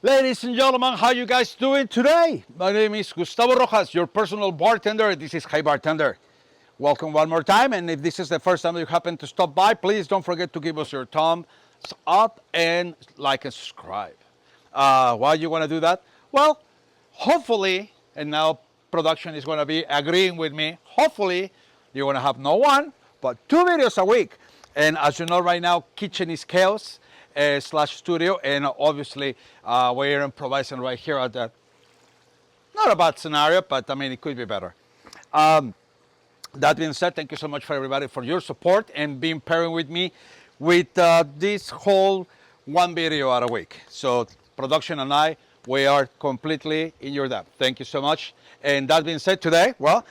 Ladies and gentlemen, how you guys doing today? My name is Gustavo Rojas, your personal bartender. This is Hey Bartender. Welcome one more time, and if this is the first time you happen to stop by, please don't forget to give us your thumbs up and like and subscribe. Why you want to do that? Well, hopefully, and now production is going to be agreeing with me, hopefully you're going to have not one, but 2 videos a week. And as you know right now, kitchen is chaos slash studio, and obviously we're improvising right here at that. Not a bad scenario, but I mean, it could be better. That being said, thank you so much for everybody for your support and being pairing with me with this whole one video a week. So production and I, we are completely in your debt. Thank you so much. And that being said, today, well,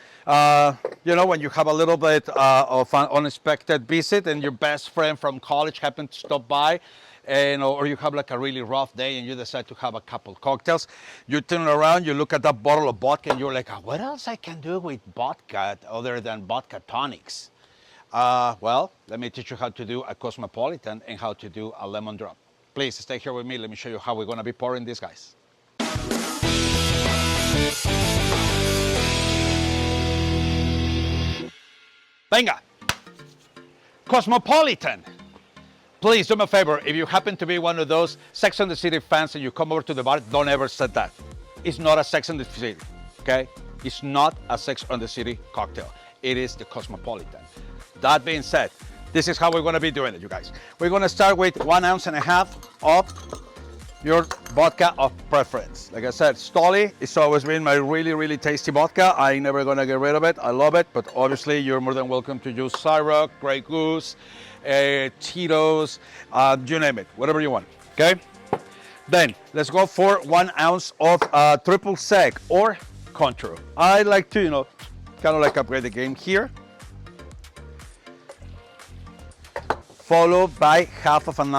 you know, when you have a little bit of an unexpected visit and your best friend from college happened to stop by, and or you have like a really rough day and you decide to have a couple cocktails, you turn around, you look at that bottle of vodka and you're like, what else I can do with vodka other than vodka tonics? Well, let me teach you how to do a Cosmopolitan and how to do a lemon drop. Please stay here with me. Let me show you how we're going to be pouring these guys. Venga! Cosmopolitan! Please do me a favor, if you happen to be one of those Sex and the City fans and you come over to the bar, don't ever say that. It's not a Sex and the City, okay? It's not a Sex and the City cocktail. It is the Cosmopolitan. That being said, this is how we're gonna be doing it, you guys. We're gonna start with 1.5 ounces of your vodka of preference. Like I said, Stoli is always been my really, really tasty vodka. I ain't never gonna get rid of it. I love it, but obviously you're more than welcome to use Ciroc, Grey Goose, Tito's, you name it, whatever you want, okay? Then let's go for 1 ounce of triple sec or Contro. I like to, you know, kind of like upgrade the game here. Followed by half of an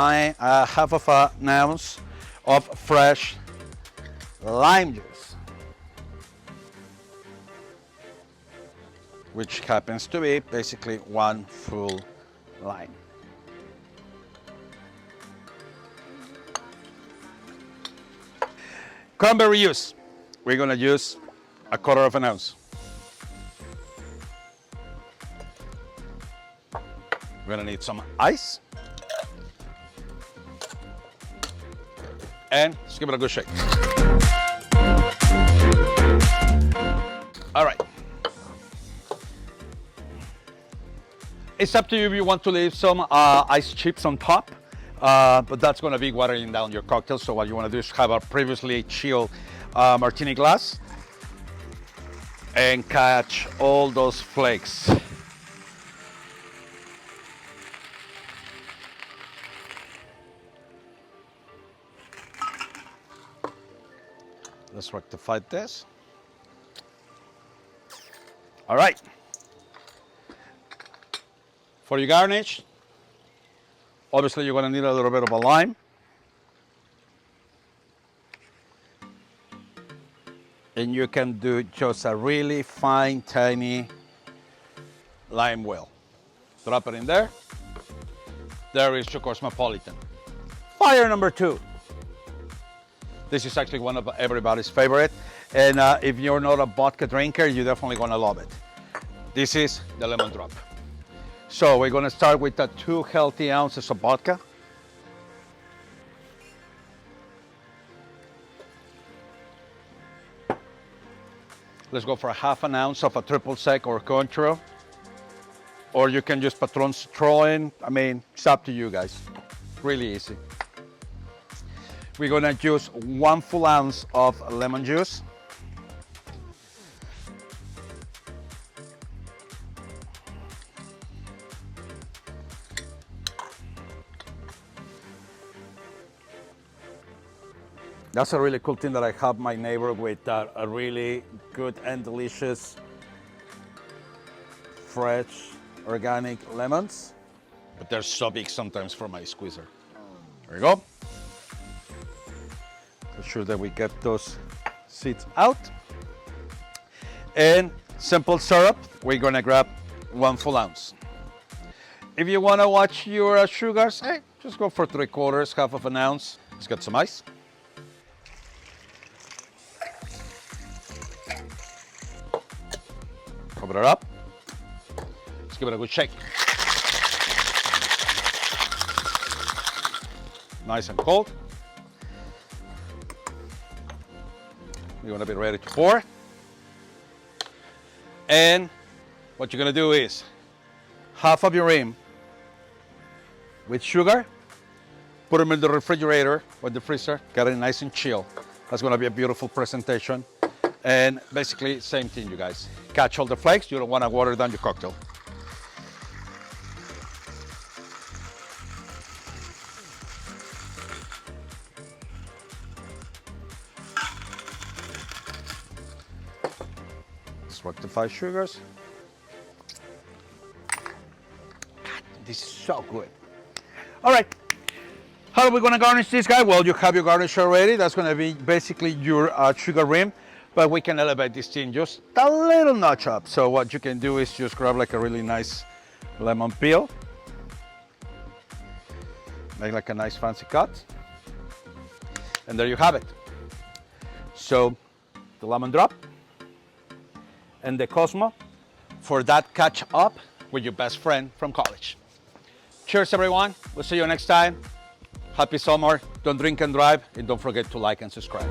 ounce of fresh lime juice, which happens to be basically 1 full lime. Cranberry juice, we're gonna use 1/4 ounce. We're gonna need some ice. And just give it a good shake. All right. It's up to you if you want to leave some ice chips on top, but that's gonna be watering down your cocktail. So what you wanna do is have a previously chilled martini glass and catch all those flakes. Let's rectify this. All right. For your garnish, obviously you're going to need a little bit of a lime. And you can do just a really fine, tiny lime wheel. Drop it in there. There is your Cosmopolitan. Fire number 2. This is actually one of everybody's favorite. And if you're not a vodka drinker, you're definitely gonna love it. This is the lemon drop. So we're gonna start with 2 healthy ounces of vodka. Let's go for 1/2 ounce of a triple sec or Contro. Or you can just Patron Citroen. I mean, it's up to you guys. Really easy. We're gonna use 1 full ounce of lemon juice. That's a really cool thing that I have my neighbor with a really good and delicious fresh organic lemons. But they're so big sometimes for my squeezer. There you go. Make sure that we get those seeds out. And simple syrup, we're gonna grab 1 full ounce. If you wanna watch your sugars, hey, just go for 3/4, 1/2 ounce. Let's get some ice. open it up. Let's give it a good shake. Nice and cold. You're gonna be ready to pour. And what you're gonna do is half of your rim with sugar, put them in the refrigerator or the freezer, get it nice and chill. That's gonna be a beautiful presentation. And basically, same thing, you guys. Catch all the flakes, you don't wanna water down your cocktail. Rectified sugars. God, this is so good. All right, how are we gonna garnish this guy? Well, you have your garnish already. That's gonna be basically your sugar rim, but we can elevate this thing just a little notch up. So what you can do is just grab like a really nice lemon peel, make like a nice fancy cut, and there you have it. So the lemon drop and the Cosmo for that catch up with your best friend from college. Cheers, everyone. We'll see you next time. Happy summer. Don't drink and drive, and don't forget to like and subscribe.